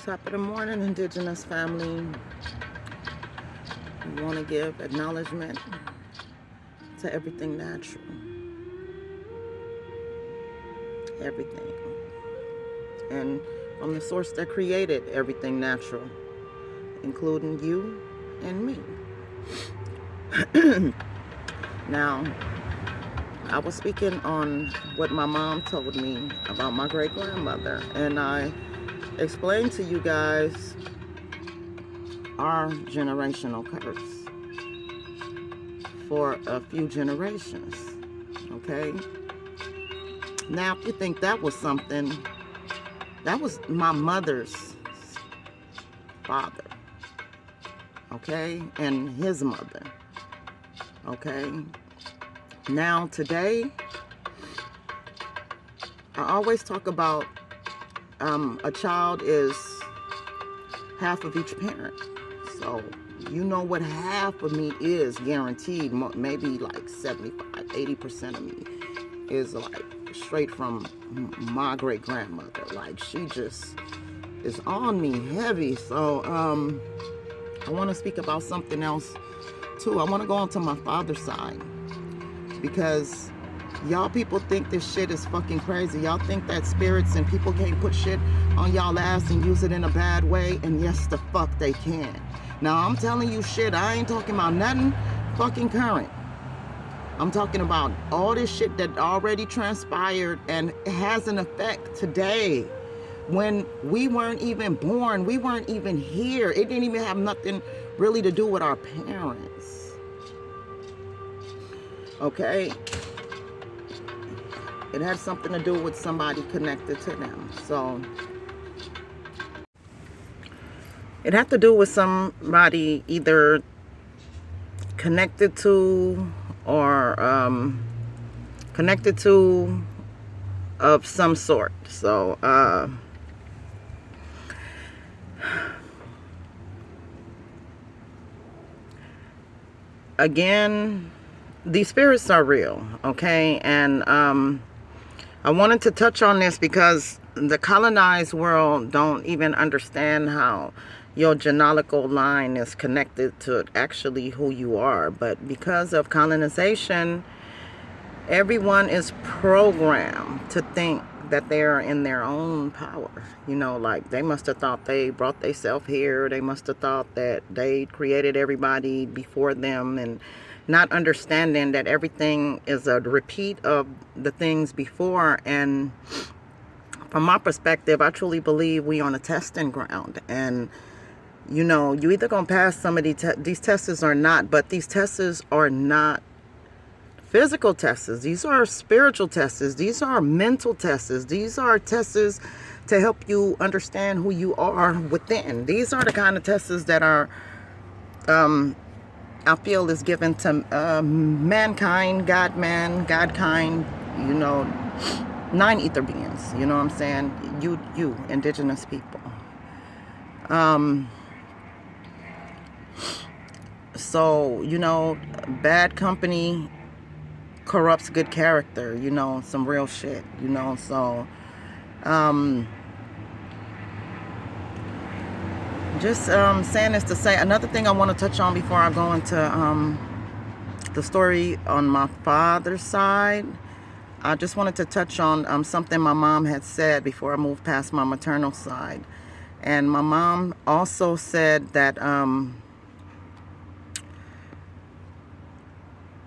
Top of the morning, Indigenous family. We want to give acknowledgement to everything natural. Everything. And from the source that created everything natural, including you and me. Now, I was speaking on what my mom told me about my great-grandmother, and I explained to you guys our generational curse for a few generations, okay? Now, if you think that was something, that was my mother's father, okay? And his mother, okay? Now, today, I always talk about a child is half of each parent. So, you know what half of me is guaranteed, maybe like 75, 80% of me is like straight from my great-grandmother. Like, she just is on me heavy. So, I want to speak about something else too. I want to go on to my father's side, because y'all people think this shit is fucking crazy. Y'all think that spirits and people can't put shit on y'all ass and use it in a bad way, and yes, the fuck they can. Now, I'm telling you shit, I ain't talking about nothing fucking current. I'm talking about all this shit that already transpired and has an effect today. When we weren't even born, we weren't even here. It didn't even have nothing really to do with our parents. Okay? It had something to do with somebody connected to them. So it had to do with somebody either connected to or connected to of some sort. So again, these spirits are real, okay? And I wanted to touch on this because the colonized world don't even understand how your genealogical line is connected to actually who you are. But because of colonization, everyone is programmed to think that they're in their own power. You know, like they must have thought they brought themselves here. They must have thought that they created everybody before them, and not understanding that everything is a repeat of the things before. And from my perspective, I truly believe we on a testing ground. And you know, you either gonna pass some of these tests or not, but these tests are not physical tests. These are spiritual tests. These are mental tests. These are tests to help you understand who you are within. These are the kind of tests that are I feel is given to mankind, God-man, God-kind, you know, 9 ether beings, you know what I'm saying? You, indigenous people. So, you know, bad company corrupts good character, you know, some real shit, you know. So, just saying this to say, another thing I want to touch on before I go into the story on my father's side. I just wanted to touch on something my mom had said before I moved past my maternal side. And my mom also said that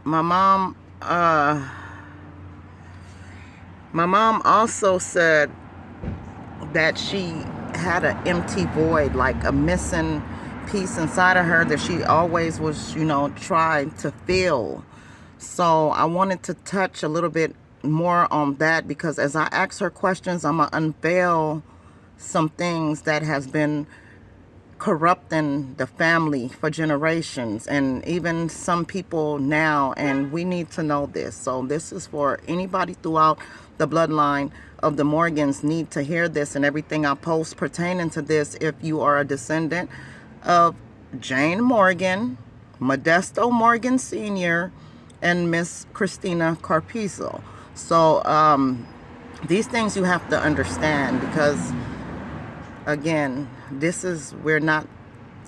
my mom also said that she had an empty void, like a missing piece inside of her that she always was, you know, trying to fill. So I wanted to touch a little bit more on that, because as I ask her questions, I'm gonna unveil some things that has been corrupting the family for generations, and even some people now, and we need to know this. So this is for anybody throughout the bloodline of the Morgans need to hear this, and everything I post pertaining to this. If you are a descendant of Jane Morgan, Modesto Morgan Sr., and Miss Christina Carpizo. So these things you have to understand, because Again, we're not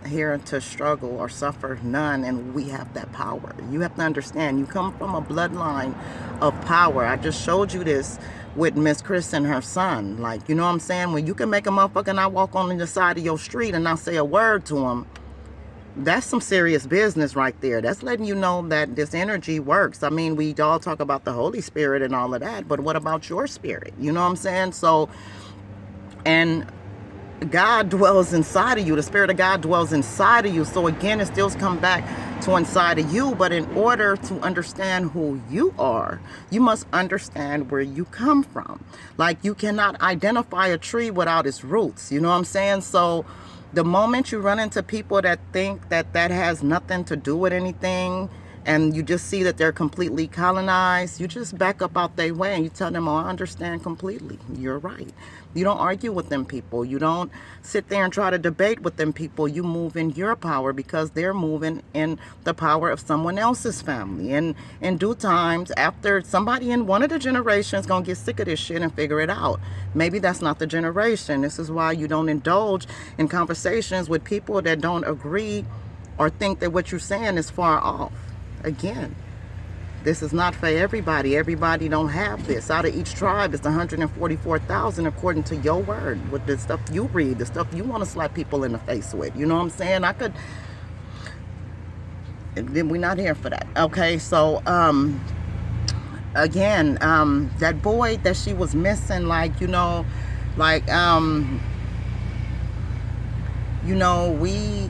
here to struggle or suffer, none, and we have that power. You have to understand, you come from a bloodline of power. I just showed you this with Miss Chris and her son. Like, you know what I'm saying? When you can make a motherfucker not walk on the side of your street and not say a word to him, that's some serious business right there. That's letting you know that this energy works. I mean, we all talk about the Holy Spirit and all of that, but what about your spirit? You know what I'm saying? So, and God dwells inside of you. The Spirit of God dwells inside of you. So again, it still comes back to inside of you. But in order to understand who you are, you must understand where you come from. Like, you cannot identify a tree without its roots. You know what I'm saying? So the moment you run into people that think that that has nothing to do with anything, and you just see that they're completely colonized, you just back up out their way and you tell them, oh, I understand completely. You're right. You don't argue with them people. You don't sit there and try to debate with them people. You move in your power because they're moving in the power of someone else's family. And in due times, after somebody in one of the generations going to get sick of this shit and figure it out. Maybe that's not the generation. This is why you don't indulge in conversations with people that don't agree or think that what you're saying is far off. Again, this is not for everybody. Everybody don't have this. Out of each tribe, it's 144,000 according to your word, with the stuff you read, the stuff you want to slap people in the face with. You know what I'm saying? We're not here for that. Okay, so again, that boy that she was missing, like, we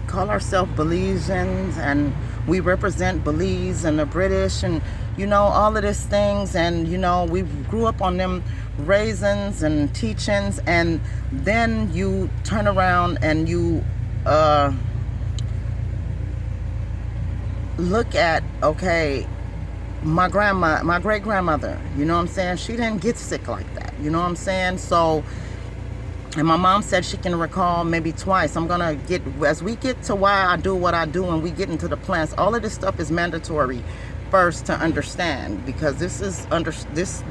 call ourselves Belizeans, and we represent Belize and the British, and all of these things, and we grew up on them raisins and teachings, and then you turn around and you look at, okay, my great grandmother, you know what I'm saying, she didn't get sick like that, you know what I'm saying? So, and my mom said she can recall maybe twice. As we get to why I do what I do and we get into the plants, all of this stuff is mandatory first to understand, because this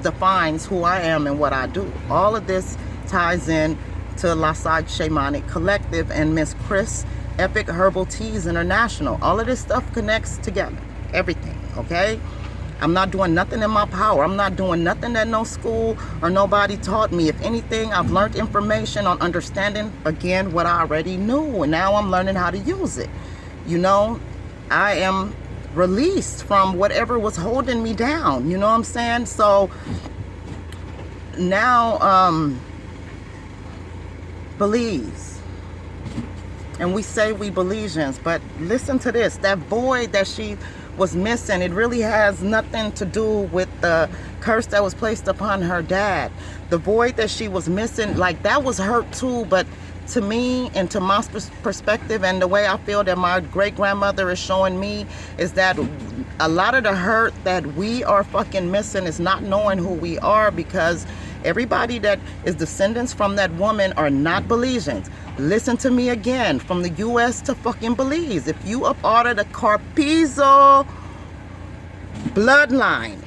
defines who I am and what I do. All of this ties in to Lasai Shamanic Collective and Miss Chris Epic Herbal Teas International. All of this stuff connects together. Everything, okay? I'm not doing nothing in my power. I'm not doing nothing that no school or nobody taught me. If anything, I've learned information on understanding, again, what I already knew. And now I'm learning how to use it. I am released from whatever was holding me down. You know what I'm saying? So now, Belize. And we say we Belizeans, but listen to this. That boy that she was missing, it really has nothing to do with the curse that was placed upon her dad. The boy that she was missing, like, that was hurt too, but to me and to my perspective and the way I feel that my great grandmother is showing me, is that a lot of the hurt that we are fucking missing is not knowing who we are, because everybody that is descendants from that woman are not Belizeans. Listen to me again, from the U.S. to fucking Belize. If you up out of the Carpizo bloodline,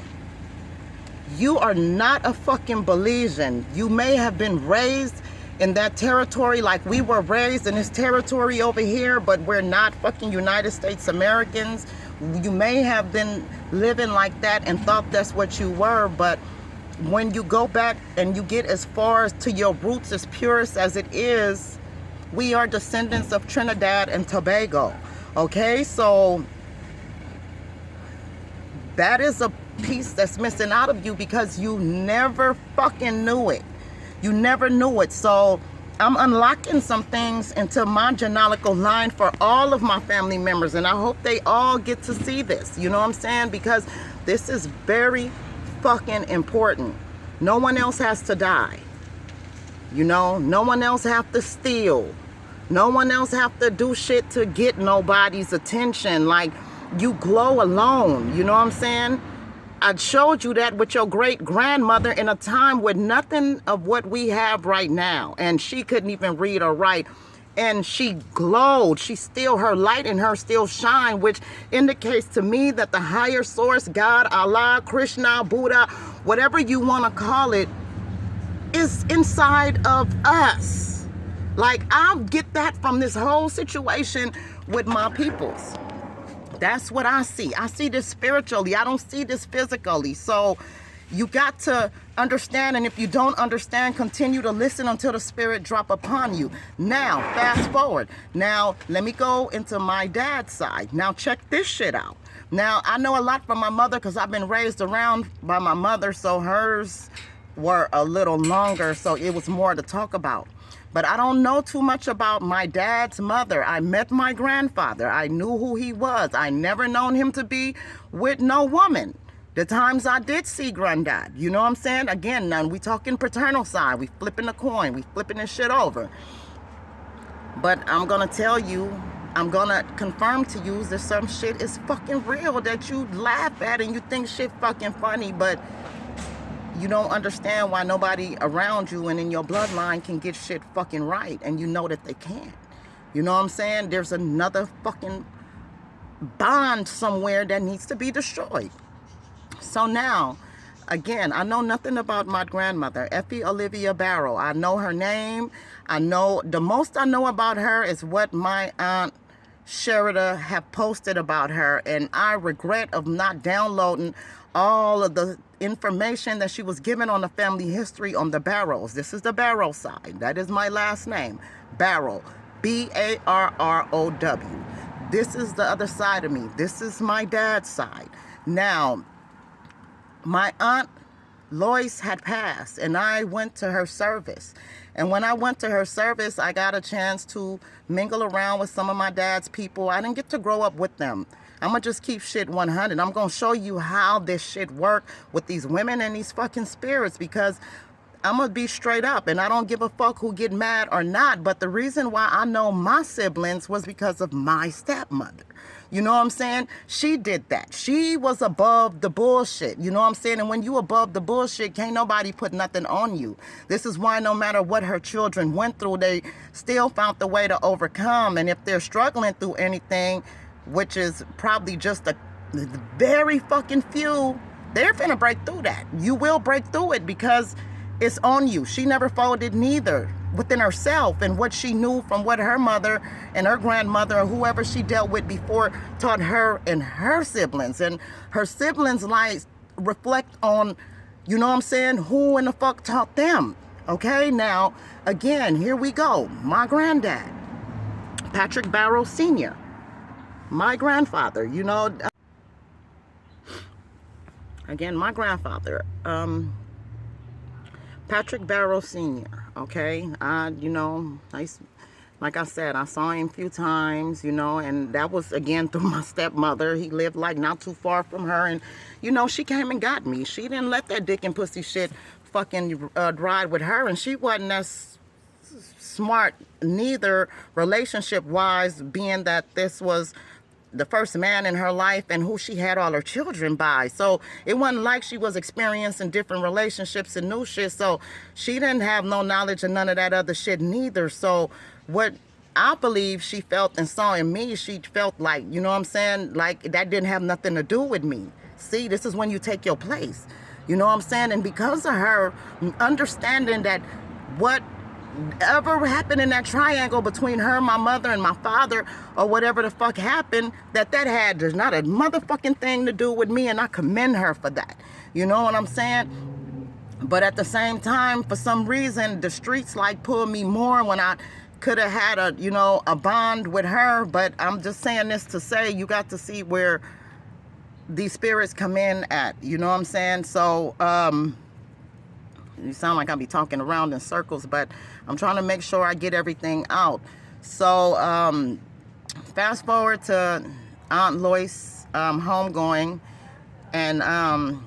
you are not a fucking Belizean. You may have been raised in that territory like we were raised in this territory over here, but we're not fucking United States Americans. You may have been living like that and thought that's what you were, but when you go back and you get as far as to your roots, as purest as it is, we are descendants of Trinidad and Tobago. Okay, so that is a piece that's missing out of you because you never fucking knew it. You never knew it. So I'm unlocking some things into my genealogical line for all of my family members, and I hope they all get to see this. You know what I'm saying? Because this is very fucking important. No one else has to die. No one else have to steal. No one else have to do shit to get nobody's attention. Like, you glow alone. You know what I'm saying? I showed you that with your great grandmother in a time with nothing of what we have right now. And she couldn't even read or write. And she glowed. Her light in her still shine, which indicates to me that the higher source, God, Allah, Krishna, Buddha, whatever you want to call it, is inside of us. Like, I get that from this whole situation with my peoples. That's what I see. I see this spiritually. I don't see this physically. So you got to understand, and if you don't understand, continue to listen until the spirit drop upon you. Now, fast forward. Now, let me go into my dad's side. Now, check this shit out. Now, I know a lot from my mother because I've been raised around by my mother, so hers were a little longer, so it was more to talk about. But I don't know too much about my dad's mother. I met my grandfather. I knew who he was. I never known him to be with no woman. The times I did see granddad, you know what I'm saying? Again, none. We talking paternal side. We flipping the coin. We flipping this shit over. But I'm going to tell you, I'm going to confirm to you that some shit is fucking real that you laugh at and you think shit fucking funny, but you don't understand why nobody around you and in your bloodline can get shit fucking right, and you know that they can't. You know what I'm saying? There's another fucking bond somewhere that needs to be destroyed. So now, again, I know nothing about my grandmother, Effie Olivia Barrow. I know her name. I know, the most I know about her is what my aunt Sherida have posted about her, and I regret of not downloading all of the information that she was given on the family history on the Barrows. This is the Barrow side. That is my last name, Barrow, B-A-R-R-O-W. This is the other side of me. This is my dad's side. Now, my aunt Lois had passed, and I went to her service. And when I went to her service, I got a chance to mingle around with some of my dad's people. I didn't get to grow up with them. I'm going to just keep shit 100. I'm going to show you how this shit work with these women and these fucking spirits, because I'm going to be straight up, and I don't give a fuck who get mad or not. But the reason why I know my siblings was because of my stepmother. You know what I'm saying? She did that. She was above the bullshit. You know what I'm saying? And when you above the bullshit, can't nobody put nothing on you. This is why no matter what her children went through, they still found the way to overcome. And if they're struggling through anything, which is probably just a very fucking few, they're finna break through that. You will break through it because it's on you. She never folded neither within herself, and what she knew from what her mother and her grandmother or whoever she dealt with before taught her and her siblings. And her siblings' lives reflect on, you know what I'm saying, who in the fuck taught them. Okay, now, again, here we go. My granddad, Patrick Barrow Sr., my grandfather, you know, again, my grandfather, Patrick Barrow Sr., okay? You know, like I said, I saw him a few times, you know, and that was, again, through my stepmother. He lived, like, not too far from her, and, you know, she came and got me. She didn't let that dick and pussy shit fucking ride with her, and she wasn't as smart neither relationship-wise, being that this was the first man in her life and who she had all her children by. So it wasn't like she was experiencing different relationships and new shit. So she didn't have no knowledge of none of that other shit neither. So what I believe she felt and saw in me, she felt like, you know what I'm saying, like that didn't have nothing to do with me. See, this is when you take your place. You know what I'm saying? And because of her understanding that whatever happened in that triangle between her, my mother, and my father, or whatever the fuck happened, that had there's not a motherfucking thing to do with me, and I commend her for that. You know what I'm saying? But at the same time, for some reason, the streets like pulled me more when I could have had a, you know, a bond with her. But I'm just saying this to say you got to see where these spirits come in at. You know what I'm saying? So, you sound like I'll be talking around in circles, but I'm trying to make sure I get everything out. So, fast forward to Aunt Lois homegoing, and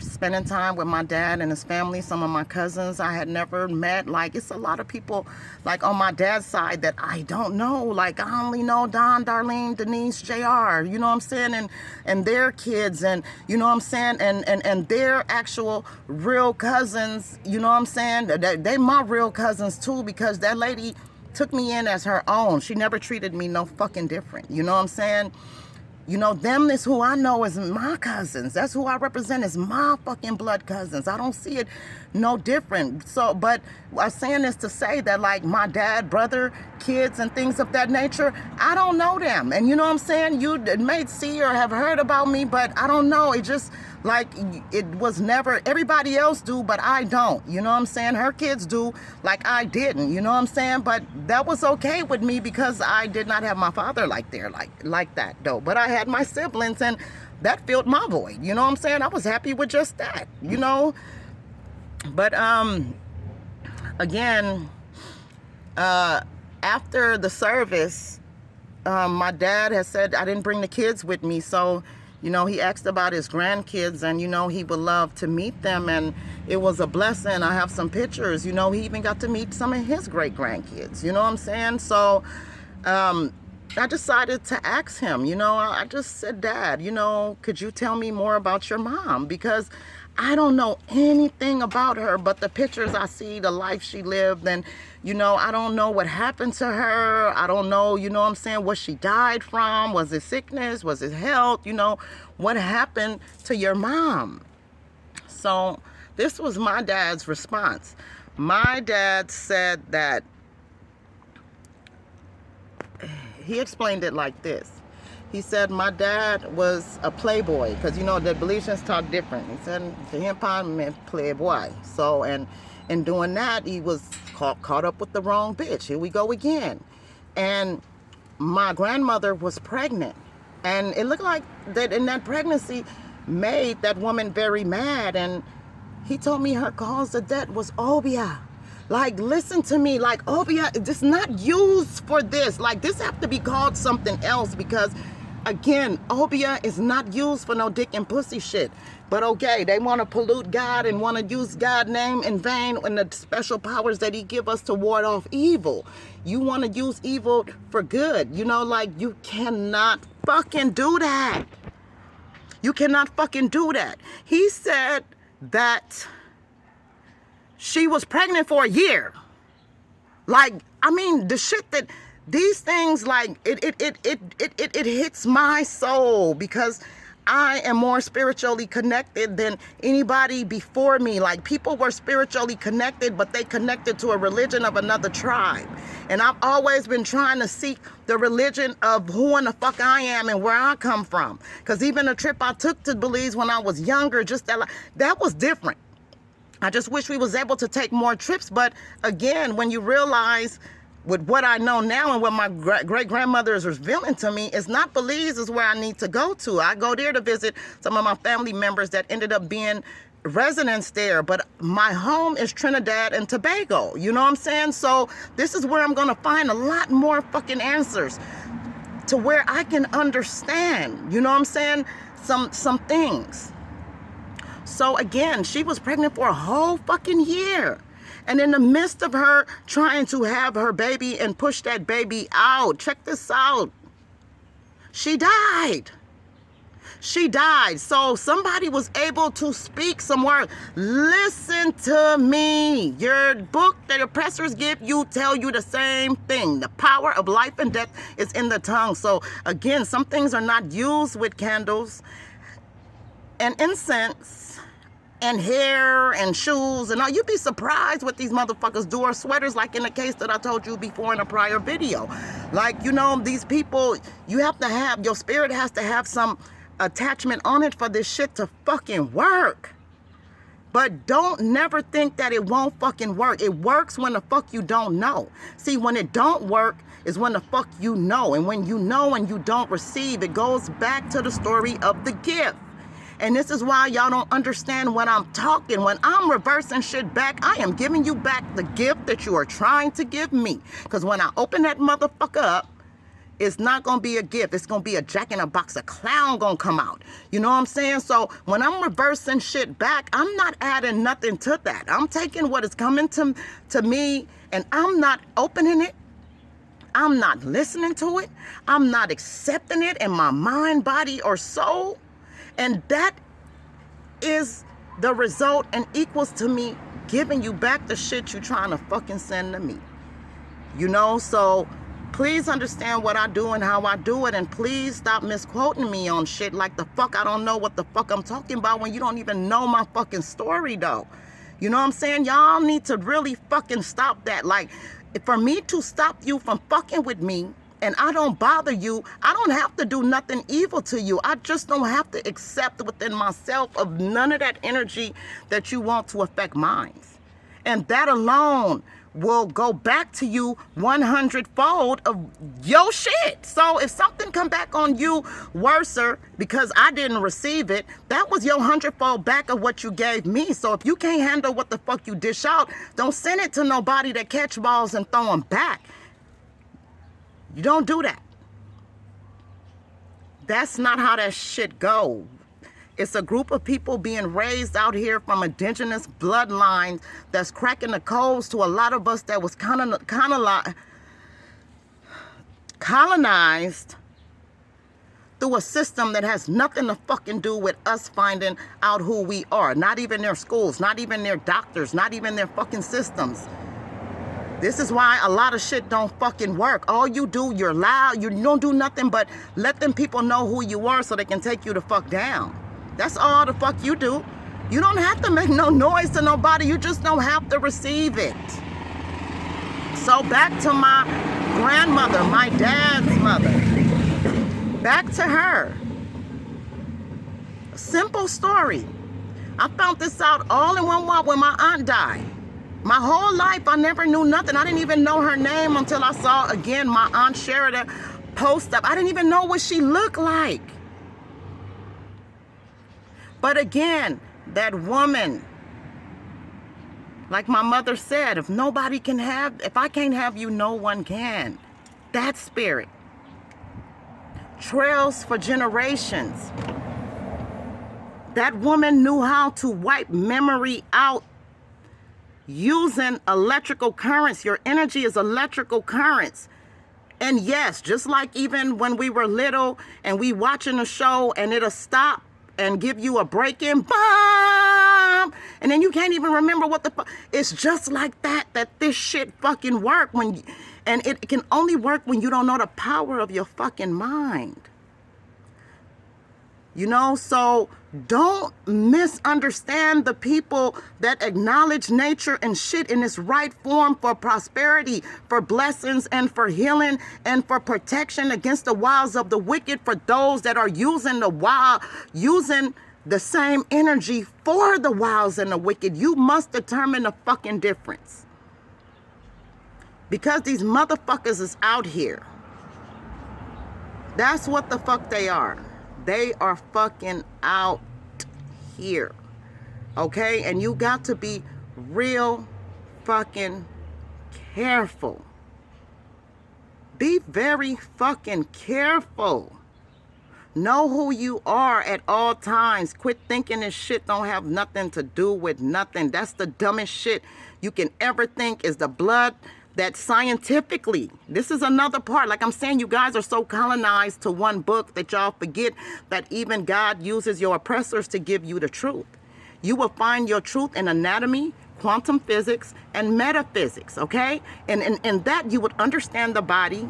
spending time with my dad and his family, some of my cousins I had never met. Like, it's a lot of people, like, on my dad's side that I don't know. Like, I only know Don, Darlene, Denise, JR, you know what I'm saying? And their kids, and, you know what I'm saying? And their actual real cousins, you know what I'm saying? They my real cousins, too, because that lady took me in as her own. She never treated me no fucking different, you know what I'm saying? You know, them is who I know as my cousins. That's who I represent as my fucking blood cousins. I don't see it no different. So, but I'm saying this to say that, like, my dad, brother, kids, and things of that nature, I don't know them. And you know what I'm saying? You may see or have heard about me, but I don't know. It just, like, it was never, everybody else do, but I don't. You know what I'm saying? Her kids do, like I didn't. You know what I'm saying? But that was okay with me because I did not have my father like that, though. But I had my siblings, and that filled my void. You know what I'm saying? I was happy with just that, you know? But, again, after the service, my dad has said I didn't bring the kids with me, so, you know, he asked about his grandkids, and, you know, he would love to meet them, and it was a blessing. I have some pictures, you know, he even got to meet some of his great-grandkids, you know what I'm saying? So, I decided to ask him, you know, I just said, Dad, you know, could you tell me more about your mom? Because I don't know anything about her but the pictures I see, the life she lived, and, you know, I don't know what happened to her. I don't know, you know what I'm saying, what she died from. Was it sickness? Was it health? You know, what happened to your mom? So this was my dad's response. My dad said that, he explained it like this. He said my dad was a playboy, because, you know, the Belizeans talk different. He said to him, meant playboy. So, and in doing that, he was caught up with the wrong bitch. Here we go again. And my grandmother was pregnant. And it looked like that in that pregnancy made that woman very mad. And he told me her cause of death was obia. Like, listen to me, like, obia, it's not used for this. Like, this have to be called something else, because, again, obia is not used for no dick and pussy shit. But okay, they want to pollute God and want to use God's name in vain and the special powers that he give us to ward off evil. You want to use evil for good. You know, like, you cannot fucking do that. You cannot fucking do that. He said that she was pregnant for a year. Like, I mean, the shit that these things, like, it hits my soul, because I am more spiritually connected than anybody before me. Like, people were spiritually connected, but they connected to a religion of another tribe. And I've always been trying to seek the religion of who in the fuck I am and where I come from. Because even a trip I took to Belize when I was younger, just that was different. I just wish we was able to take more trips. But again, when you realize with what I know now and what my great-grandmother is revealing to me, it's not Belize is where I need to go to. I go there to visit some of my family members that ended up being residents there. But my home is Trinidad and Tobago. You know what I'm saying? So this is where I'm going to find a lot more fucking answers to where I can understand, you know what I'm saying, some things. So again, she was pregnant for a whole fucking year. And in the midst of her trying to have her baby and push that baby out, check this out, she died. She died. So somebody was able to speak some words. Listen to me. Your book that oppressors give you tell you the same thing. The power of life and death is in the tongue. So again, some things are not used with candles and incense and hair and shoes and all. You'd be surprised what these motherfuckers do, or sweaters, like in the case that I told you before in a prior video. Like, you know, these people, you have to have, your spirit has to have some attachment on it for this shit to fucking work. But don't never think that it won't fucking work. It works when the fuck you don't know. See, when it don't work is when the fuck you know. And when you know and you don't receive, it goes back to the story of the gift. And this is why y'all don't understand when I'm talking. When I'm reversing shit back, I am giving you back the gift that you are trying to give me. Because when I open that motherfucker up, it's not going to be a gift. It's going to be a jack-in-a-box. A clown going to come out. You know what I'm saying? So when I'm reversing shit back, I'm not adding nothing to that. I'm taking what is coming to me, and I'm not opening it. I'm not listening to it. I'm not accepting it in my mind, body, or soul. And that is the result and equals to me giving you back the shit you trying to fucking send to me. You know, so Please understand what I do and how I do it, and please stop misquoting me on shit like the fuck I don't know what the fuck I'm talking about when you don't even know my fucking story though. You know what I'm saying? Y'all need to really fucking stop that. Like, for me to stop you from fucking with me and I don't bother you, I don't have to do nothing evil to you. I just don't have to accept within myself of none of that energy that you want to affect mine. And that alone will go back to you 100-fold of your shit. So if something come back on you worser because I didn't receive it, that was your 100-fold back of what you gave me. So if you can't handle what the fuck you dish out, don't send it to nobody that catch balls and throw them back. You don't do that. That's not how that shit go. It's a group of people being raised out here from indigenous bloodlines that's cracking the codes to a lot of us that was colonized through a system that has nothing to fucking do with us finding out who we are. Not even their schools, not even their doctors, not even their fucking systems. This is why a lot of shit don't fucking work. All you do, you're loud, you don't do nothing but let them people know who you are so they can take you the fuck down. That's all the fuck you do. You don't have to make no noise to nobody. You just don't have to receive it. So back to my grandmother, my dad's mother. Back to her. A simple story. I found this out all in one while when my aunt died. My whole life, I never knew nothing. I didn't even know her name until I saw, again, my Aunt Sheridan post up. I didn't even know what she looked like. But again, that woman, like my mother said, if I can't have you, no one can. That spirit trails for generations. That woman knew how to wipe memory out using electrical currents. Your energy is electrical currents. And yes, just like even when we were little and we watching a show and it'll stop and give you a break-in, bomb, and then you can't even remember what the fuck. It's just like that this shit fucking work and it can only work when you don't know the power of your fucking mind. You know, so don't misunderstand the people that acknowledge nature and shit in its right form for prosperity, for blessings, and for healing, and for protection against the wiles of the wicked, for those that are using the same energy for the wiles and the wicked. You must determine the fucking difference. Because these motherfuckers is out here. That's what the fuck they are. They are fucking out here. Okay? And you got to be real fucking careful. Be very fucking careful. Know who you are at all times. Quit thinking this shit don't have nothing to do with nothing. That's the dumbest shit you can ever think is the blood that scientifically, this is another part. Like I'm saying, you guys are so colonized to one book that y'all forget that even God uses your oppressors to give you the truth. You will find your truth in anatomy, quantum physics, and metaphysics, okay? And in that you would understand the body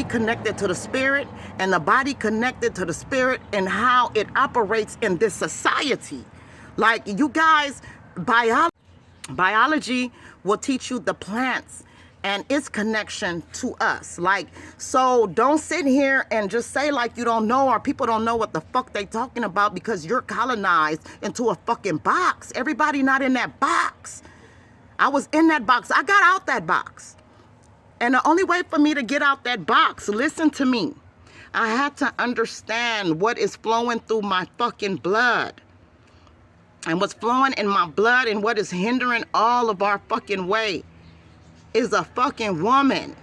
connected to the spirit, and the body connected to the spirit and how it operates in this society. Like you guys, biology will teach you the plants and its connection to us. Like, so don't sit here and just say like you don't know, or people don't know what the fuck they talking about because you're colonized into a fucking box. Everybody not in that box. I was in that box. I got out that box. And the only way for me to get out that box, listen to me, I had to understand what is flowing through my fucking blood. And what's flowing in my blood and what is hindering all of our fucking way is a fucking woman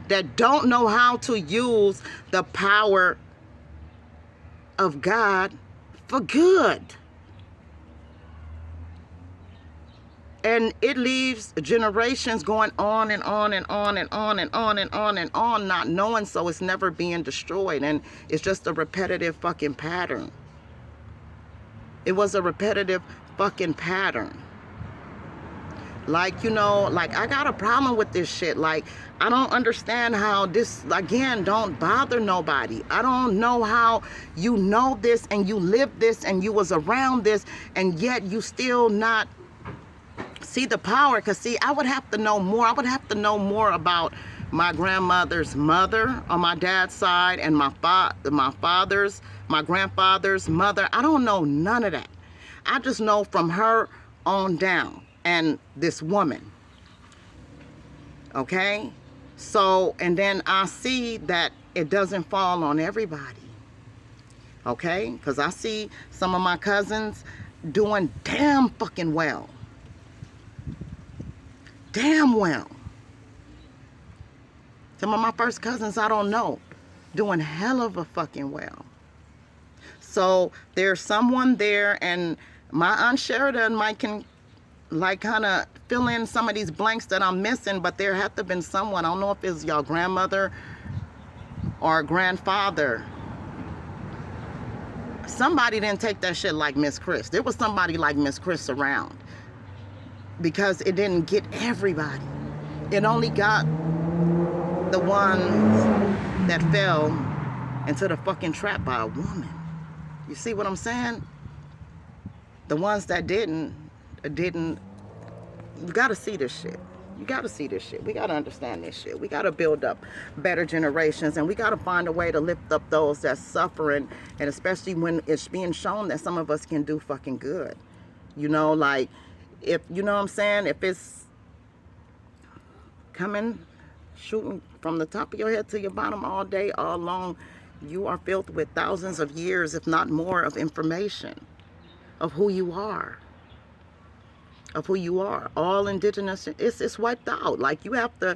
that don't know how to use the power of God for good. And it leaves generations going on and on and on and on and on and on and on, not knowing, so it's never being destroyed. And it's just a repetitive fucking pattern. It was a repetitive fucking pattern. Like, you know, like, I got a problem with this shit. Like, I don't understand how this, again, don't bother nobody. I don't know how you know this and you live this and you was around this and yet you still not see the power. Because, see, I would have to know more. I would have to know more about my grandmother's mother on my dad's side and my grandfather's mother. I don't know none of that. I just know from her on down. And this woman, okay? So, and then I see that it doesn't fall on everybody, okay? Because I see some of my cousins doing damn fucking well. Damn well. Some of my first cousins I don't know, doing hell of a fucking well. So there's someone there, and my Aunt Sheridan might can like kind of fill in some of these blanks that I'm missing, but there had to have been someone. I don't know if it's your grandmother or grandfather. Somebody didn't take that shit like Miss Chris. There was somebody like Miss Chris around, because it didn't get everybody. It only got the ones that fell into the fucking trap by a woman. You see what I'm saying? The ones that didn't, you gotta see this shit. You gotta see this shit. We gotta understand this shit. We gotta build up better generations, and we gotta find a way to lift up those that's suffering, and especially when it's being shown that some of us can do fucking good. You know, like, if, you know what I'm saying, if it's coming, shooting from the top of your head to your bottom all day, all long, you are filled with thousands of years, if not more, of information of who you are. Of who you are. All indigenous, it's wiped out. Like, you have to,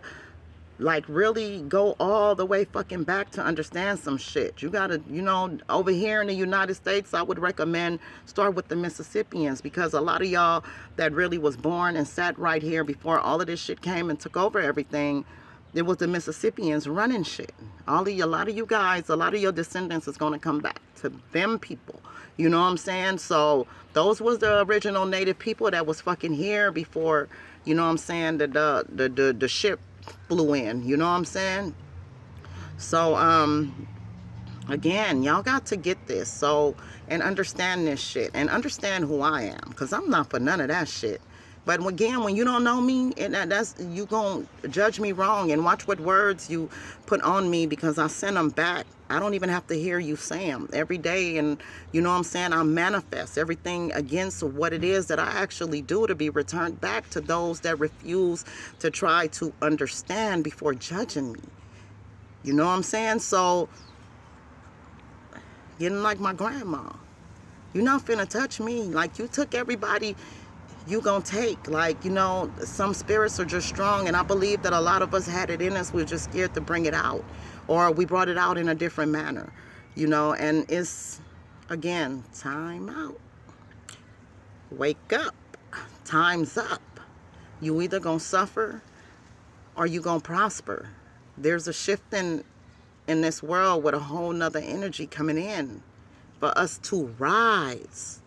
like, really go all the way fucking back to understand some shit. You gotta, you know, over here in the United States, I would recommend start with the Mississippians, because a lot of y'all that really was born and sat right here before all of this shit came and took over everything, it was the Mississippians running shit. A lot of you guys, a lot of your descendants is going to come back to them people. You know what I'm saying? So those was the original native people that was fucking here before, you know what I'm saying, the ship flew in. You know what I'm saying? So, again, y'all got to get this. So, and understand this shit. And understand who I am. Because I'm not for none of that shit. But again, when you don't know me, and that's, you gonna judge me wrong, and watch what words you put on me, because I send them back. I don't even have to hear you say them every day. And you know what I'm saying? I manifest everything against what it is that I actually do to be returned back to those that refuse to try to understand before judging me. You know what I'm saying? So, getting like my grandma. You're not finna touch me. Like, you took everybody you gonna take. Like, you know, some spirits are just strong, and I believe that a lot of us had it in us. We're just scared to bring it out, or we brought it out in a different manner, you know. And it's, again, time out. Wake up. Time's up. You either gonna suffer or you gonna prosper. There's a shift in this world with a whole nother energy coming in for us to rise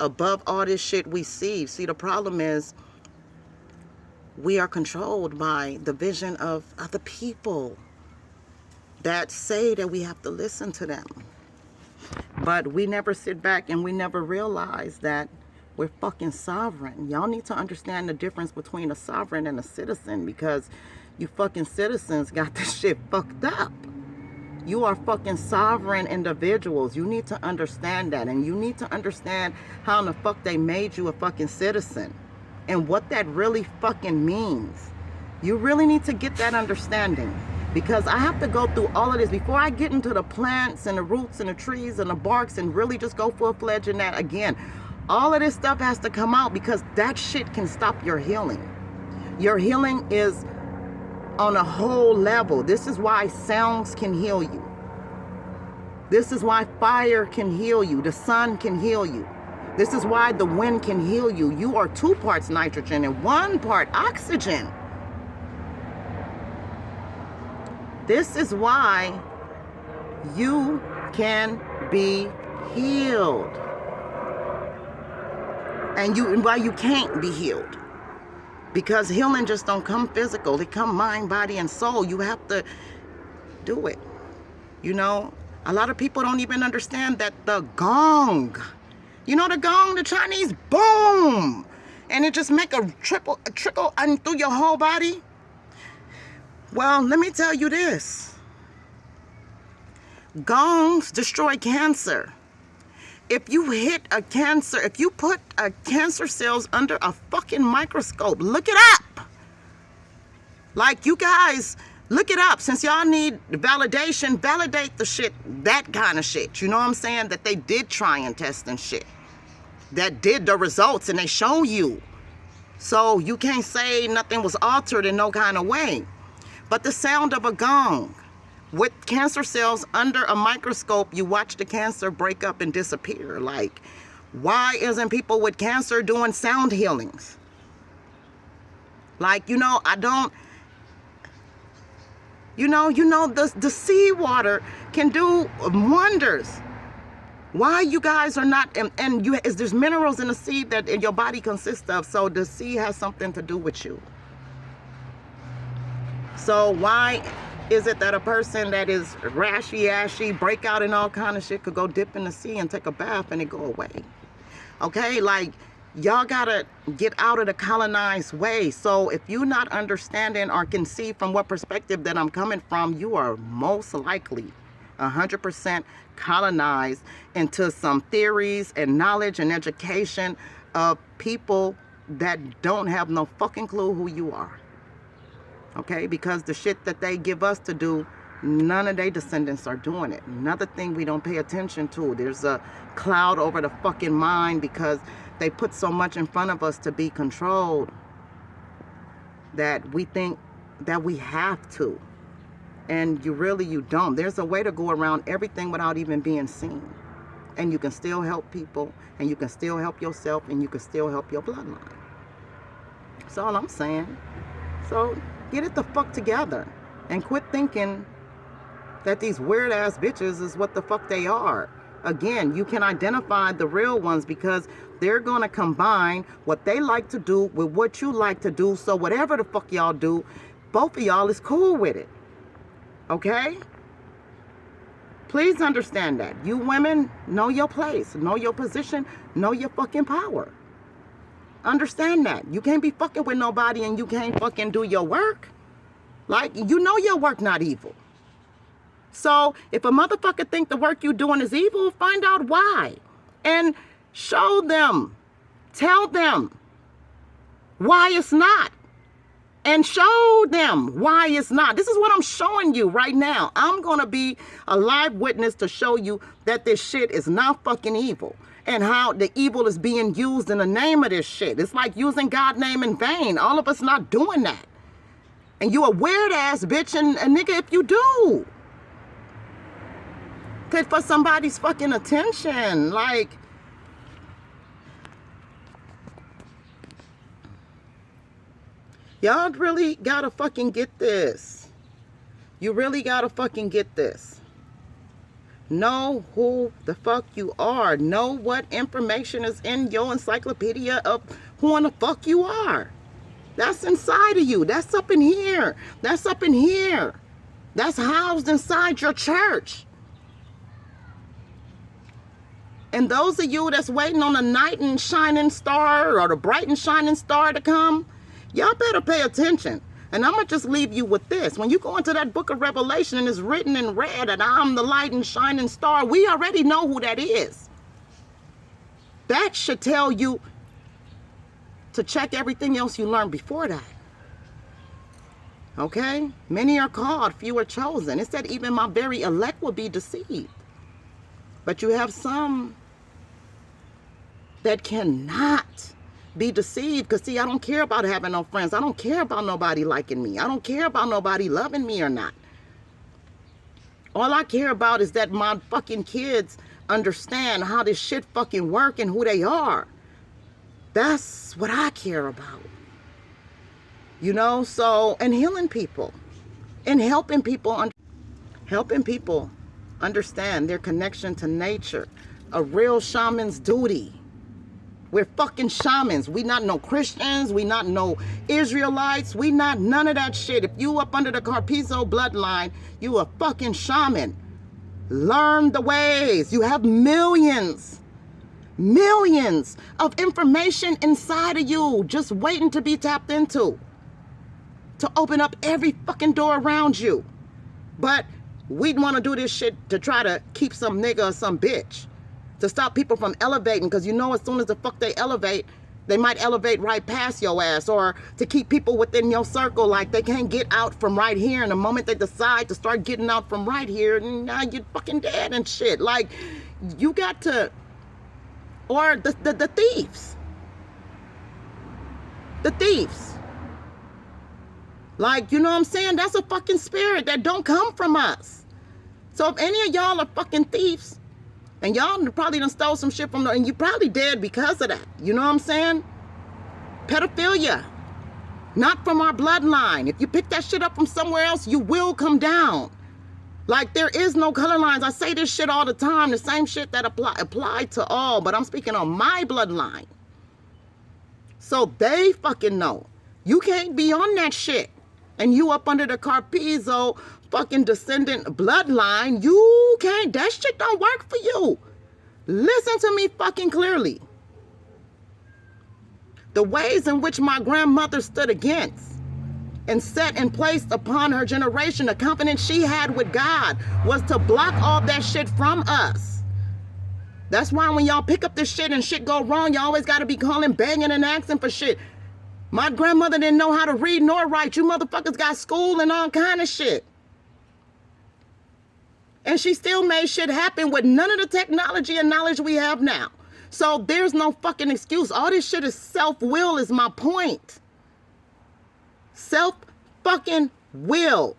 above all this shit we see. See, the problem is we are controlled by the vision of other people that say that we have to listen to them. But we never sit back and we never realize that we're fucking sovereign. Y'all need to understand the difference between a sovereign and a citizen, because you fucking citizens got this shit fucked up. You are fucking sovereign individuals. You need to understand that. And you need to understand how in the fuck they made you a fucking citizen. And what that really fucking means. You really need to get that understanding. Because I have to go through all of this before I get into the plants and the roots and the trees and the barks and really just go full-fledged in that. Again, all of this stuff has to come out, because that shit can stop your healing. Your healing is on a whole level. This is why sounds can heal you. This is why fire can heal you. The sun can heal you. This is why the wind can heal you. You are 2 parts nitrogen and 1 part oxygen. This is why you can be healed. And why you can't be healed. Because healing just don't come physical. It come mind, body, and soul. You have to do it. You know, a lot of people don't even understand that the gong, you know, the gong, the Chinese boom, and it just make a trickle through your whole body. Well, let me tell you this. Gongs destroy cancer. If you hit a cancer, if you put a cancer cells under a fucking microscope, look it up. Like, you guys, look it up. Since y'all need validation, validate the shit, that kind of shit. You know what I'm saying? That they did try and test and shit. That did the results and they show you. So you can't say nothing was altered in no kind of way. But the sound of a gong, with cancer cells under a microscope, you watch the cancer break up and disappear. Like, why isn't people with cancer doing sound healings? Like, you know, I don't, you know, the seawater can do wonders. Why you guys are not, and there's minerals in the sea that your body consists of, so the sea has something to do with you. So why is it that a person that is rashy, break out and all kind of shit could go dip in the sea and take a bath and it go away? Okay, like, y'all gotta get out of the colonized way. So if you're not understanding or can see from what perspective that I'm coming from, you are most likely 100% colonized into some theories and knowledge and education of people that don't have no fucking clue who you are. Okay, because the shit that they give us to do, none of their descendants are doing it. Another thing we don't pay attention to, there's a cloud over the fucking mind because they put so much in front of us to be controlled that we think that we have to. And you don't. There's a way to go around everything without even being seen. And you can still help people, and you can still help yourself, and you can still help your bloodline. That's all I'm saying. So get it the fuck together and quit thinking that these weird ass bitches is what the fuck they are. Again, you can identify the real ones because they're gonna combine what they like to do with what you like to do. So whatever the fuck y'all do, both of y'all is cool with it. Okay? Please understand that. You women, know your place, know your position, know your fucking power. Understand that. You can't be fucking with nobody and you can't fucking do your work. Like, you know your work not evil. So if a motherfucker think the work you doing is evil, find out why. And show them. Tell them why it's not. And show them why it's not. This is what I'm showing you right now. I'm going to be a live witness to show you that this shit is not fucking evil. And how the evil is being used in the name of this shit. It's like using God's name in vain. All of us not doing that. And you a weird ass bitch and a nigga if you do. Cause for somebody's fucking attention. Like, y'all really gotta fucking get this. You really gotta fucking get this. Know who the fuck you are. Know what information is in your encyclopedia of who in the fuck you are. That's inside of you. That's up in here. That's up in here. That's housed inside your church. And those of you that's waiting on the knight and shining star or the bright and shining star to come, y'all better pay attention. And I'm going to just leave you with this. When you go into that book of Revelation and it's written in red that I'm the light and shining star, we already know who that is. That should tell you to check everything else you learned before that. Okay? Many are called, few are chosen. It said even my very elect will be deceived. But you have some that cannot be deceived, because see, I don't care about having no friends. I don't care about nobody liking me. I don't care about nobody loving me or not. All I care about is that my fucking kids understand how this shit fucking work and who they are. That's what I care about. You know, so, and healing people and helping people understand their connection to nature. A real shaman's duty. We're fucking shamans. We not no Christians. We not no Israelites. We not none of that shit. If you up under the Carpizo bloodline, you a fucking shaman. Learn the ways. You have millions of information inside of you just waiting to be tapped into, to open up every fucking door around you. But we'd want to do this shit to try to keep some nigga or some bitch, to stop people from elevating, because you know as soon as the fuck they elevate, they might elevate right past your ass, or to keep people within your circle, like they can't get out from right here, and the moment they decide to start getting out from right here, now you're fucking dead and shit. Like, you got to, or the thieves. The thieves. Like, you know what I'm saying? That's a fucking spirit that don't come from us. So if any of y'all are fucking thieves, and y'all probably done stole some shit from them, and you probably dead because of that. You know what I'm saying? Pedophilia. Not from our bloodline. If you pick that shit up from somewhere else, you will come down. Like, there is no color lines. I say this shit all the time. The same shit that apply to all. But I'm speaking on my bloodline. So they fucking know. You can't be on that shit. And you up under the Carpizo fucking descendant bloodline, you can't, that shit don't work for you. Listen to me fucking clearly. The ways in which my grandmother stood against and set and placed upon her generation, the confidence she had with God, was to block all that shit from us. That's why when y'all pick up this shit and shit go wrong, you always gotta be calling, begging, and asking for shit. My grandmother didn't know how to read nor write. You motherfuckers got school and all kind of shit. And she still made shit happen with none of the technology and knowledge we have now. So there's no fucking excuse. All this shit is self-will, is my point. Self-fucking will.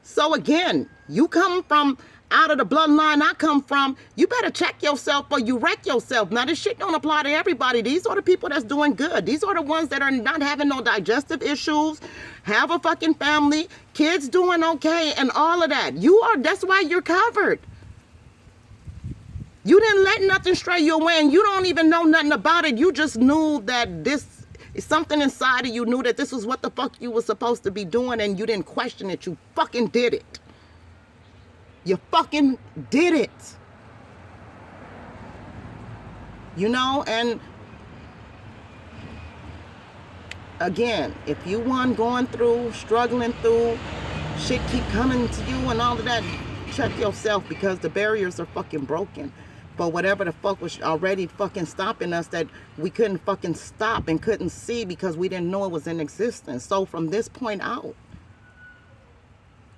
So again, you come from out of the bloodline I come from, you better check yourself or you wreck yourself. Now, this shit don't apply to everybody. These are the people that's doing good. These are the ones that are not having no digestive issues, have a fucking family, kids doing okay, and all of that. That's why you're covered. You didn't let nothing stray you away, and you don't even know nothing about it. You just knew that this is something inside of you, knew that this was what the fuck you were supposed to be doing, and you didn't question it. You fucking did it. You fucking did it. You know, and again, if you want going through, struggling through, shit keep coming to you and all of that, check yourself, because the barriers are fucking broken. But whatever the fuck was already fucking stopping us, that we couldn't fucking stop and couldn't see because we didn't know it was in existence. So from this point out,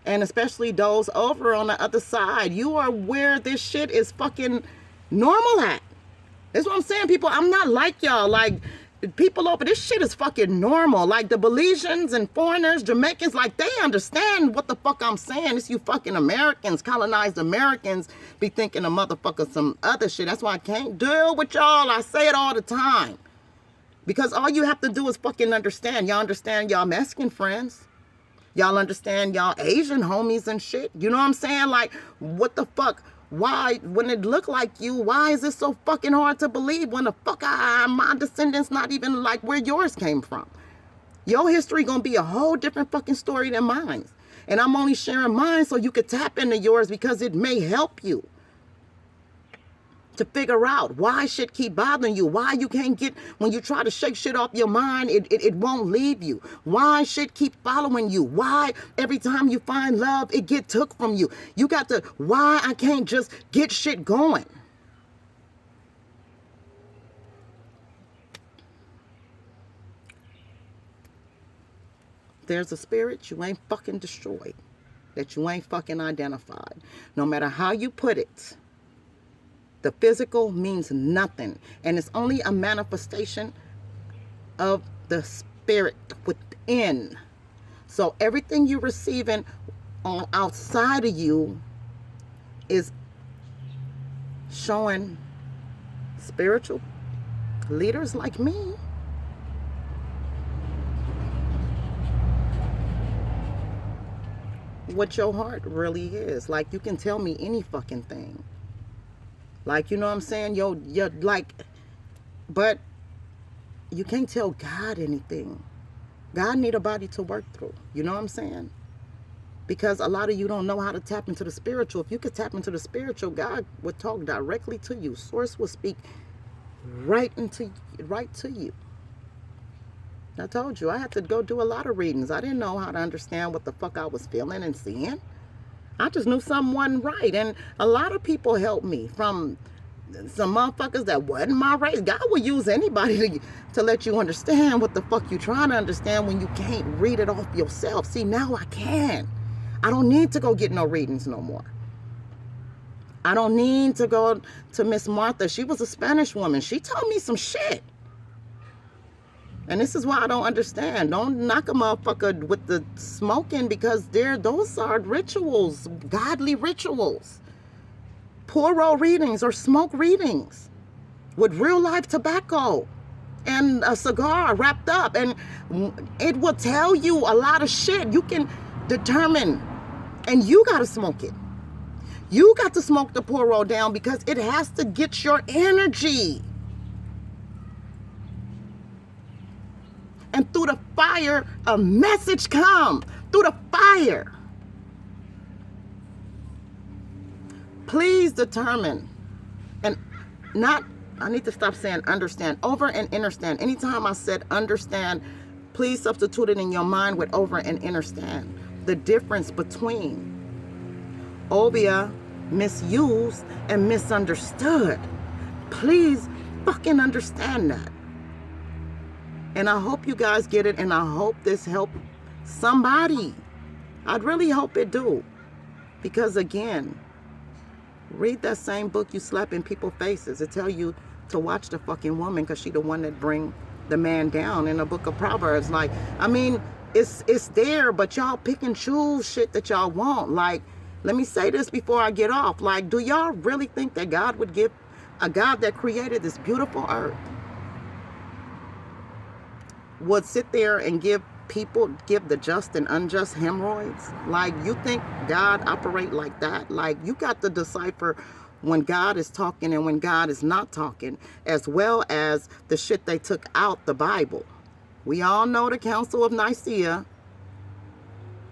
and especially those over on the other side, you are where this shit is fucking normal at. That's what I'm saying, people. I'm not like y'all. Like, people over, this shit is fucking normal. Like, the Belizeans and foreigners, Jamaicans, like, they understand what the fuck I'm saying. It's you fucking Americans, colonized Americans, be thinking a motherfucker some other shit. That's why I can't deal with y'all. I say it all the time. Because all you have to do is fucking understand. Y'all understand y'all Mexican friends. Y'all understand y'all Asian homies and shit. You know what I'm saying? Like, what the fuck? Why, when it look like you, why is it so fucking hard to believe when the fuck my descendants not even like where yours came from? Your history gonna be a whole different fucking story than mine. And I'm only sharing mine so you could tap into yours, because it may help you to figure out why shit keep bothering you, why you can't get, when you try to shake shit off your mind, it won't leave you, why shit keep following you, why every time you find love, it get took from you. You got to, why I can't just get shit going. There's a spirit you ain't fucking destroyed, that you ain't fucking identified. No matter how you put it, the physical means nothing, and it's only a manifestation of the spirit within. So everything you're receiving on outside of you is showing spiritual leaders like me what your heart really is. Like, you can tell me any fucking thing. Like, you know what I'm saying? You're like, but you can't tell God anything. God need a body to work through. You know what I'm saying? Because a lot of you don't know how to tap into the spiritual. If you could tap into the spiritual, God would talk directly to you. Source will speak right to you. I told you I had to go do a lot of readings. I didn't know how to understand what the fuck I was feeling and seeing. I just knew something wasn't right. And a lot of people helped me, from some motherfuckers that wasn't my race. God will use anybody to let you understand what the fuck you trying to understand when you can't read it off yourself. See, now I can. I don't need to go get no readings no more. I don't need to go to Miss Martha. She was a Spanish woman. She told me some shit. And this is why I don't understand. Don't knock a motherfucker with the smoking, because those are rituals, godly rituals. Poro readings or smoke readings with real life tobacco and a cigar wrapped up. And it will tell you a lot of shit. You can determine, and you got to smoke it. You got to smoke the poro down, because it has to get your energy. And through the fire, a message comes. Through the fire. Please determine. And not, I need to stop saying understand. Over and understand. Anytime I said understand, please substitute it in your mind with over and understand. The difference between obia, misused, and misunderstood. Please fucking understand that. And I hope you guys get it, and I hope this helped somebody. I'd really hope it do. Because again, read that same book you slap in people's faces. It tell you to watch the fucking woman, because she the one that bring the man down in the book of Proverbs. Like, I mean, it's there, but y'all pick and choose shit that y'all want. Like, let me say this before I get off. Like, do y'all really think that God would give, a God that created this beautiful earth, would sit there and give the just and unjust hemorrhoids? Like, you think God operate like that? Like, you got to decipher when God is talking and when God is not talking, as well as the shit they took out the Bible. We all know the Council of Nicaea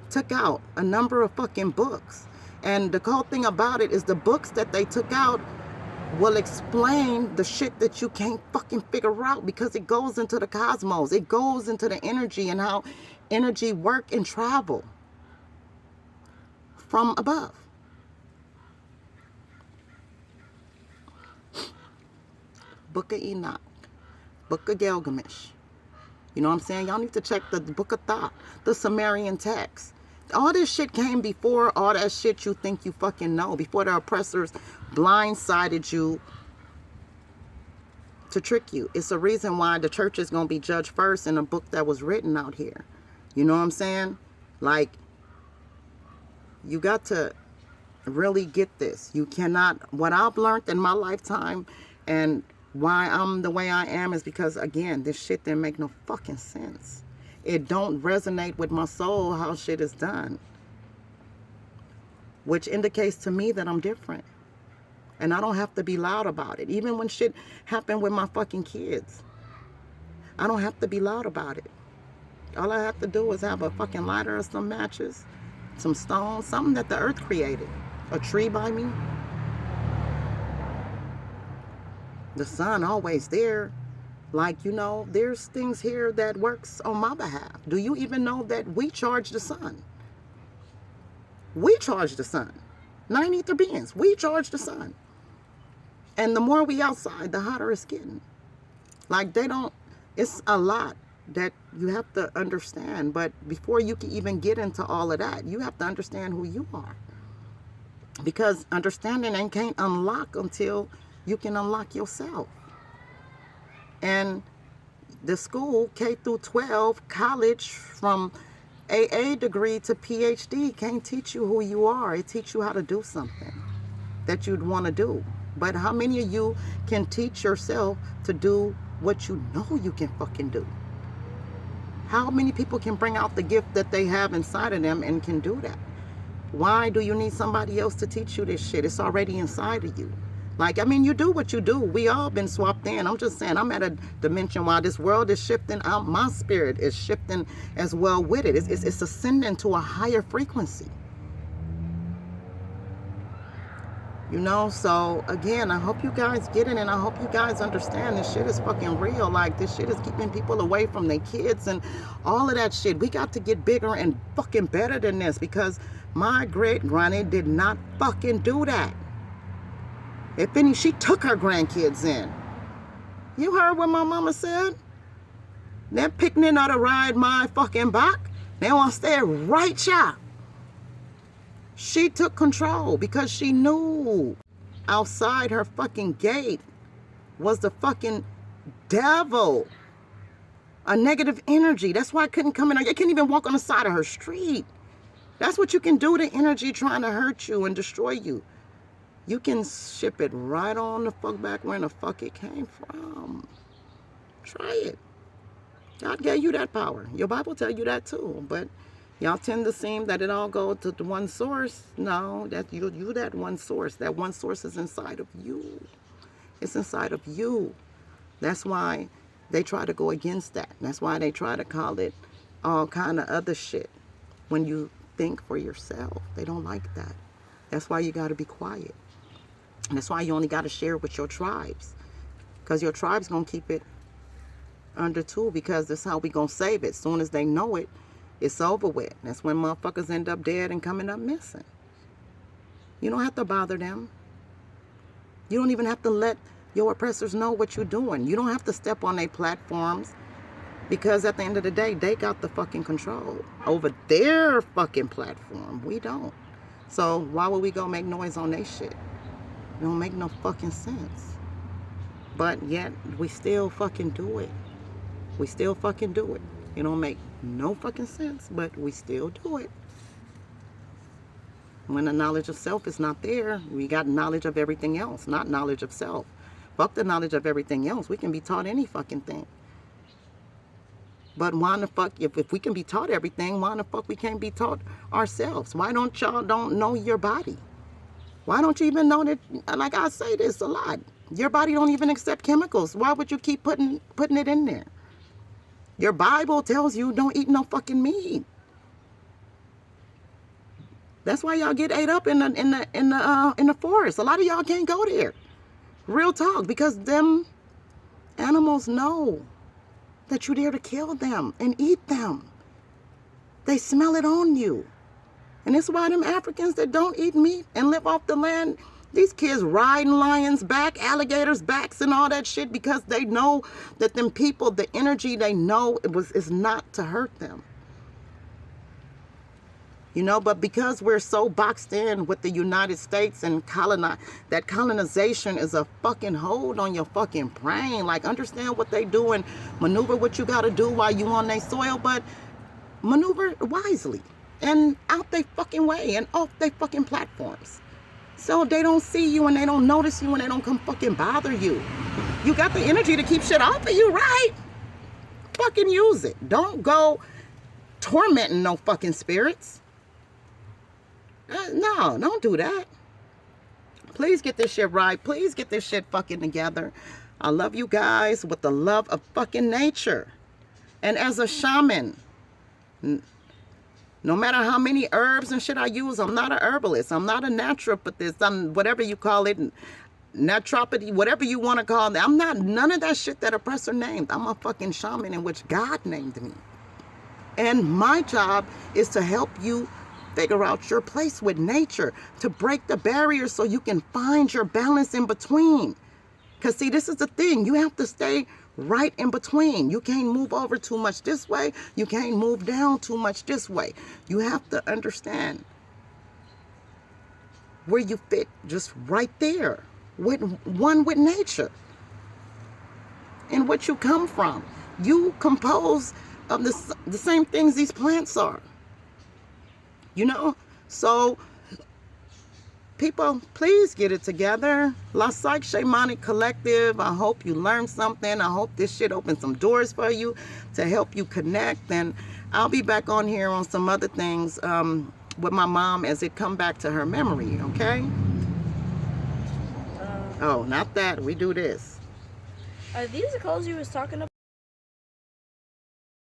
took out a number of fucking books. And the cool thing about it is the books that they took out will explain the shit that you can't fucking figure out, because it goes into the cosmos. It goes into the energy and how energy work and travel from above. Book of Enoch, Book of Gilgamesh. You know what I'm saying? Y'all need to check the Book of Thoth, the Sumerian text. All this shit came before all that shit you think you fucking know, before the oppressors blindsided you to trick you. It's a reason why the church is going to be judged first in a book that was written out here. You know what I'm saying? Like, you got to really get this. You cannot, what I've learned in my lifetime and why I'm the way I am is because, again, this shit didn't make no fucking sense. It don't resonate with my soul how shit is done, which indicates to me that I'm different. And I don't have to be loud about it. Even when shit happened with my fucking kids, I don't have to be loud about it. All I have to do is have a fucking lighter or some matches, some stones, something that the earth created. A tree by me. The sun always there. Like, you know, there's things here that works on my behalf. Do you even know that we charge the sun? We charge the sun. 9 ether beings, we charge the sun. And the more we outside, the hotter it's getting. Like, they don't, it's a lot that you have to understand. But before you can even get into all of that, you have to understand who you are. Because understanding and can't unlock until you can unlock yourself. And the school, K through 12, college, from AA degree to PhD, can't teach you who you are. It teach you how to do something that you'd want to do. But how many of you can teach yourself to do what you know you can fucking do? How many people can bring out the gift that they have inside of them and can do that? Why do you need somebody else to teach you this shit? It's already inside of you. Like, I mean, you do what you do. We all been swapped in. I'm just saying, I'm at a dimension while this world is shifting out. My spirit is shifting as well with it. It's ascending to a higher frequency. You know, so again, I hope you guys get it, and I hope you guys understand this shit is fucking real. Like, this shit is keeping people away from their kids and all of that shit. We got to get bigger and fucking better than this, because my great granny did not fucking do that. If any, she took her grandkids in. You heard what my mama said? They're picking out to ride my fucking back. They want to stay right here. She took control because she knew outside her fucking gate was the fucking devil. A negative energy. That's why I couldn't come in. I can't even walk on the side of her street. That's what you can do to energy trying to hurt you and destroy you. You can ship it right on the fuck back where the fuck it came from. Try it. God gave you that power. Your Bible tell you that too. But y'all tend to seem that it all goes to the one source. No, that you that one source. That one source is inside of you. It's inside of you. That's why they try to go against that. That's why they try to call it all kind of other shit. When you think for yourself, they don't like that. That's why you got to be quiet. And that's why you only got to share with your tribes. Because your tribe's going to keep it under too, because that's how we going to save it. As soon as they know it, it's over with. That's when motherfuckers end up dead and coming up missing. You don't have to bother them. You don't even have to let your oppressors know what you're doing. You don't have to step on their platforms, because at the end of the day, they got the fucking control over their fucking platform. We don't. So why would we go make noise on their shit? It don't make no fucking sense. But yet, we still fucking do it. We still fucking do it. It don't make no fucking sense, but we still do it. When the knowledge of self is not there, we got knowledge of everything else, not knowledge of self. Fuck the knowledge of everything else. We can be taught any fucking thing. But why the fuck, if we can be taught everything, why the fuck we can't be taught ourselves? Why don't y'all don't know your body? Why don't you even know that, like I say this a lot, your body don't even accept chemicals. Why would you keep putting it in there? Your Bible tells you don't eat no fucking meat. That's why y'all get ate up in the forest. A lot of y'all can't go there. Real talk, because them animals know that you're there to kill them and eat them. They smell it on you. And it's why them Africans that don't eat meat and live off the land, these kids riding lions' back, alligators' backs and all that shit, because they know that them people, the energy they know is not to hurt them. You know, but because we're so boxed in with the United States and that colonization is a fucking hold on your fucking brain. Like, understand what they do and maneuver what you got to do while you on their soil, but maneuver wisely and out they fucking way and off they fucking platforms. So they don't see you and they don't notice you and they don't come fucking bother you. You got the energy to keep shit off of you, right? Fucking use it. Don't go tormenting no fucking spirits. No, don't do that. Please get this shit right. Please get this shit fucking together. I love you guys with the love of fucking nature. And as a shaman, no matter how many herbs and shit I use, I'm not a herbalist. I'm not a naturopathist. I'm whatever you call it, naturopathy, whatever you want to call it. I'm not none of that shit that oppressor named. I'm a fucking shaman in which God named me. And my job is to help you figure out your place with nature, to break the barriers so you can find your balance in between. Because see, this is the thing. You have to stay right in between. You can't move over too much this way. You can't move down too much this way. You have to understand where you fit, just right there, with nature and what you come from. You compose of the same things these plants are. You know, so people, please get it together. La Psych Shamanic Collective. I hope you learned something. I hope this shit opens some doors for you to help you connect. And I'll be back on here on some other things with my mom as it come back to her memory, okay? Oh, not that. We do this. Are these the colors you was talking about?